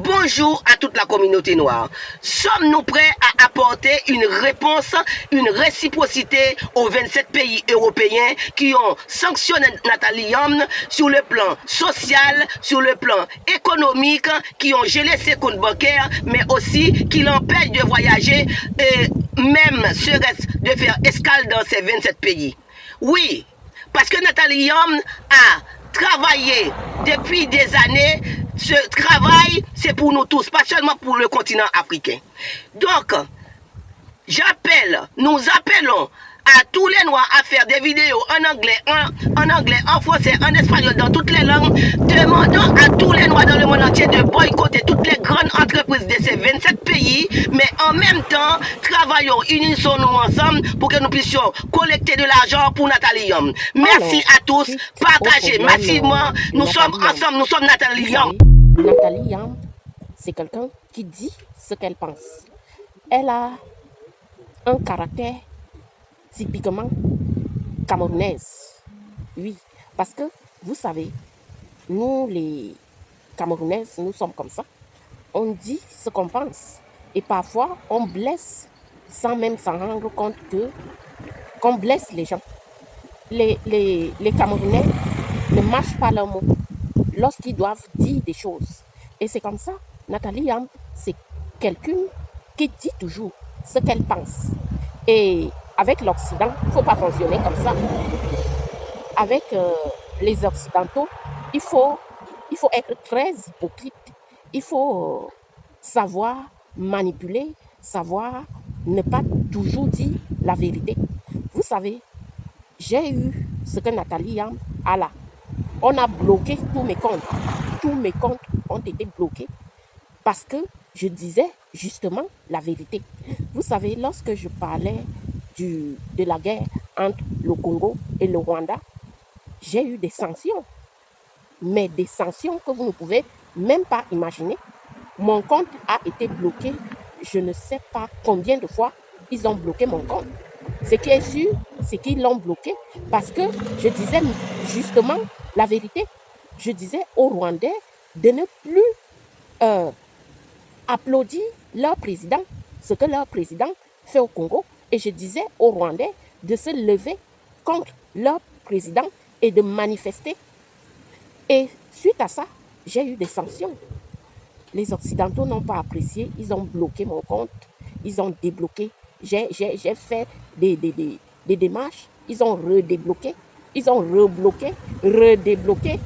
Bonjour à toute la communauté noire. Sommes-nous prêts à apporter une réponse, une réciprocité aux 27 pays européens qui ont sanctionné Nathalie Yamb sur le plan social, sur le plan économique, qui ont gelé ses comptes bancaires, mais aussi qui l'empêchent de voyager et même serait-ce de faire escale dans ces 27 pays? Oui, parce que Nathalie Yamb a travaillé depuis des années. Ce travail, c'est pour nous tous, pas seulement pour le continent africain. Donc, nous appelons à tous les Noirs à faire des vidéos en anglais, en français, en espagnol, dans toutes les langues. Demandons à tous les Noirs dans le monde entier de boycotter toutes les grandes entreprises de ces 27 pays, mais en même temps, travaillons, unissons-nous ensemble pour que nous puissions collecter de l'argent pour Nathalie Yamb. Merci à tous, partagez massivement, nous sommes ensemble, nous sommes Nathalie Yamb. Nathalie Yamb, c'est quelqu'un qui dit ce qu'elle pense. Elle a un caractère typiquement camerounaise. Oui, parce que vous savez, nous les Camerounaises, nous sommes comme ça. On dit ce qu'on pense. Et parfois, on blesse sans même s'en rendre compte qu'on blesse les gens. Les Camerounais ne mâchent pas leurs mots lorsqu'ils doivent dire des choses. Et c'est comme ça, Nathalie Yamb, c'est quelqu'un qui dit toujours ce qu'elle pense. Et avec l'Occident, il ne faut pas fonctionner comme ça. Avec les Occidentaux, il faut être très hypocrite. Il faut savoir manipuler, savoir ne pas toujours dire la vérité. Vous savez, j'ai eu ce que Nathalie Yamb a là. On a bloqué tous mes comptes. Tous mes comptes ont été bloqués parce que je disais justement la vérité. Vous savez, lorsque je parlais de la guerre entre le Congo et le Rwanda, j'ai eu des sanctions. Mais des sanctions que vous ne pouvez même pas imaginer. Mon compte a été bloqué. Je ne sais pas combien de fois ils ont bloqué mon compte. Ce qui est sûr, c'est qu'ils l'ont bloqué parce que je disais justement la vérité. Je disais aux Rwandais de ne plus applaudir leur président, ce que leur président fait au Congo. Et je disais aux Rwandais de se lever contre leur président et de manifester. Et suite à ça, j'ai eu des sanctions. Les Occidentaux n'ont pas apprécié, ils ont bloqué mon compte, ils ont débloqué. J'ai fait des démarches, ils ont redébloqué, ils ont rebloqué, redébloqué.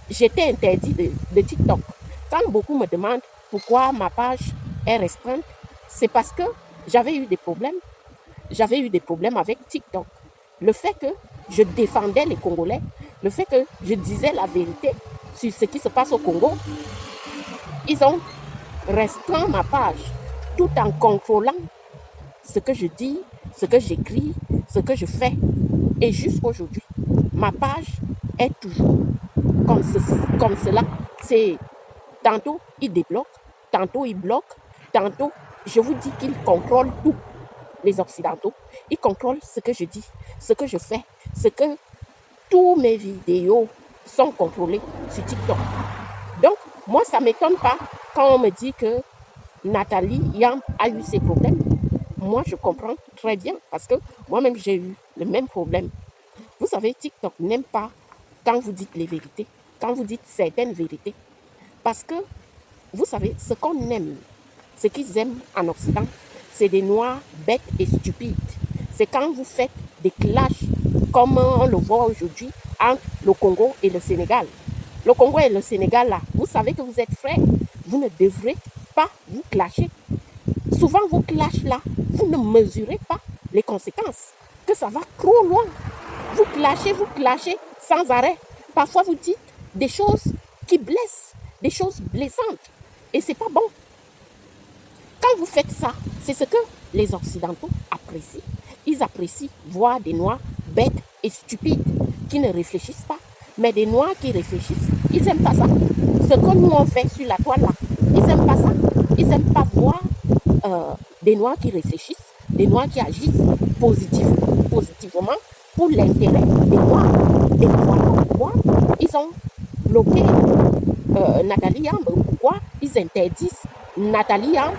J'étais interdit de TikTok. Quand beaucoup me demandent pourquoi ma page est restreinte, c'est parce que j'avais eu des problèmes. J'avais eu des problèmes avec TikTok. Le fait que je défendais les Congolais, le fait que je disais la vérité sur ce qui se passe au Congo, ils ont restreint ma page tout en contrôlant ce que je dis, ce que j'écris, ce que je fais. Et jusqu'aujourd'hui, ma page est toujours comme cela. C'est tantôt ils débloquent, tantôt ils bloquent, tantôt je vous dis qu'ils contrôlent tout. Les Occidentaux, ils contrôlent ce que je dis, ce que je fais, ce que tous mes vidéos sont contrôlées sur TikTok. Donc, moi, ça ne m'étonne pas quand on me dit que Nathalie Yamb a eu ces problèmes. Moi, je comprends très bien parce que moi-même, j'ai eu le même problème. Vous savez, TikTok n'aime pas quand vous dites les vérités, quand vous dites certaines vérités. Parce que, vous savez, ce qu'on aime, ce qu'ils aiment en Occident, c'est des Noirs bêtes et stupides. C'est quand vous faites des clashs, comme on le voit aujourd'hui, entre le Congo et le Sénégal. Le Congo et le Sénégal, là, vous savez que vous êtes frères. Vous ne devrez pas vous clasher. Souvent, vos clashs, là, vous ne mesurez pas les conséquences. Que ça va trop loin. Vous clashez sans arrêt. Parfois, vous dites des choses qui blessent, des choses blessantes. Et c'est pas bon. Quand vous faites ça, c'est ce que les Occidentaux apprécient. Ils apprécient voir des Noirs bêtes et stupides qui ne réfléchissent pas. Mais des Noirs qui réfléchissent, ils n'aiment pas ça. Ce que nous on fait sur la toile là, ils n'aiment pas ça. Ils n'aiment pas voir des Noirs qui réfléchissent, des Noirs qui agissent positivement pour l'intérêt des Noirs. Et voilà pourquoi ils ont bloqué Nathalie Yamb. Pourquoi ils interdisent Nathalie Yamb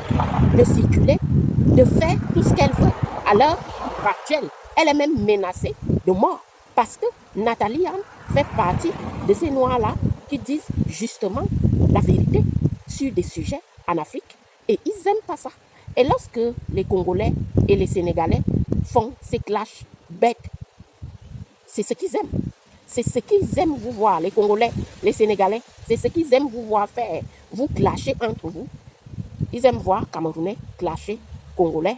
de circuler, de faire tout ce qu'elle veut à l'heure actuelle. Elle est même menacée de mort parce que Nathalie Yamb fait partie de ces Noirs-là qui disent justement la vérité sur des sujets en Afrique et ils n'aiment pas ça. Et lorsque les Congolais et les Sénégalais font ces clashs bêtes, c'est ce qu'ils aiment. C'est ce qu'ils aiment vous voir, les Congolais, les Sénégalais. C'est ce qu'ils aiment vous voir faire. Vous clasher entre vous. Ils aiment voir Camerounais clasher Congolais,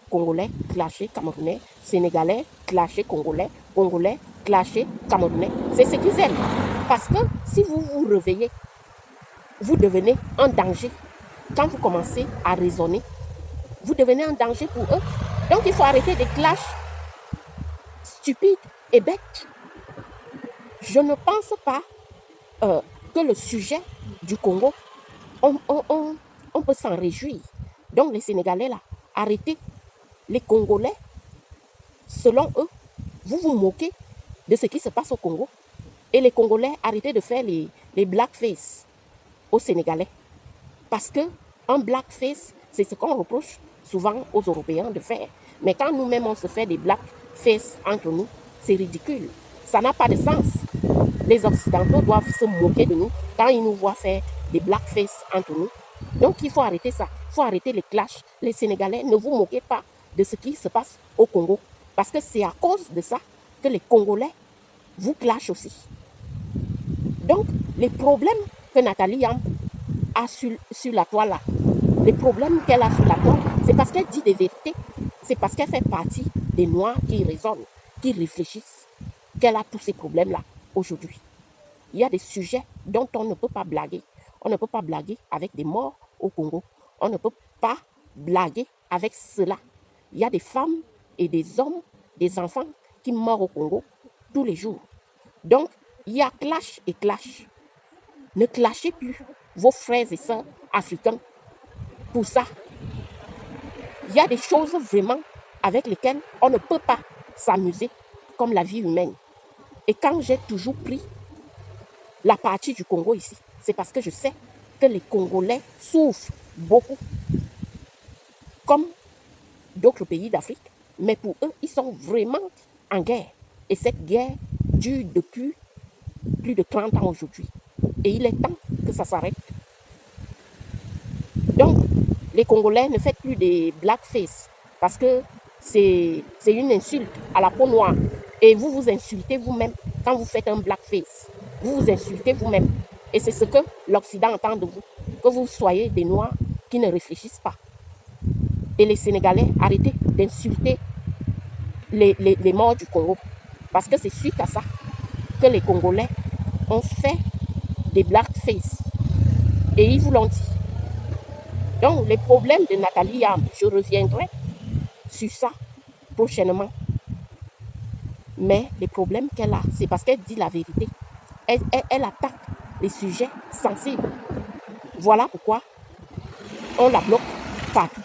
Congolais clasher Camerounais, Sénégalais clasher Congolais, Congolais clasher Camerounais. C'est ce qu'ils aiment. Parce que si vous vous réveillez, vous devenez un danger. Quand vous commencez à raisonner, vous devenez un danger pour eux. Donc il faut arrêter des clashs stupides et bêtes. Je ne pense pas que le sujet du Congo, on peut s'en réjouir. Donc les Sénégalais là, arrêtez. Les Congolais, selon eux, vous vous moquez de ce qui se passe au Congo. Et les Congolais, arrêtez de faire les blackface aux Sénégalais. Parce que un blackface, c'est ce qu'on reproche souvent aux Européens de faire. Mais quand nous-mêmes, on se fait des blackface entre nous, c'est ridicule. Ça n'a pas de sens. Les Occidentaux doivent se moquer de nous quand ils nous voient faire des blackface entre nous. Donc, il faut arrêter ça. Il faut arrêter les clashs. Les Sénégalais, ne vous moquez pas de ce qui se passe au Congo. Parce que c'est à cause de ça que les Congolais vous clashent aussi. Donc, les problèmes que Nathalie Yamb a sur la toile là, les problèmes qu'elle a sur la toile, c'est parce qu'elle dit des vérités. C'est parce qu'elle fait partie des Noirs qui raisonnent, qui réfléchissent, qu'elle a tous ces problèmes-là aujourd'hui. Il y a des sujets dont on ne peut pas blaguer. On ne peut pas blaguer avec des morts au Congo. On ne peut pas blaguer avec cela. Il y a des femmes et des hommes, des enfants qui meurent au Congo tous les jours. Donc, il y a clash et clash. Ne clashez plus vos frères et sœurs africains pour ça. Il y a des choses vraiment avec lesquelles on ne peut pas s'amuser comme la vie humaine. Et quand j'ai toujours pris la partie du Congo ici, c'est parce que je sais que les Congolais souffrent beaucoup, comme d'autres pays d'Afrique. Mais pour eux, ils sont vraiment en guerre. Et cette guerre dure depuis plus de 30 ans aujourd'hui. Et il est temps que ça s'arrête. Donc, les Congolais, ne faites plus des blackface parce que c'est une insulte à la peau noire. Et vous vous insultez vous-même quand vous faites un blackface. Vous vous insultez vous-même. Et c'est ce que l'Occident attend de vous. Que vous soyez des Noirs qui ne réfléchissent pas. Et les Sénégalais, arrêtez d'insulter les morts du Congo. Parce que c'est suite à ça que les Congolais ont fait des blackface. Et ils vous l'ont dit. Donc, les problèmes de Nathalie Yamb, je reviendrai sur ça prochainement. Mais les problèmes qu'elle a, c'est parce qu'elle dit la vérité. Elle attaque les sujets sensibles. Voilà pourquoi on la bloque partout.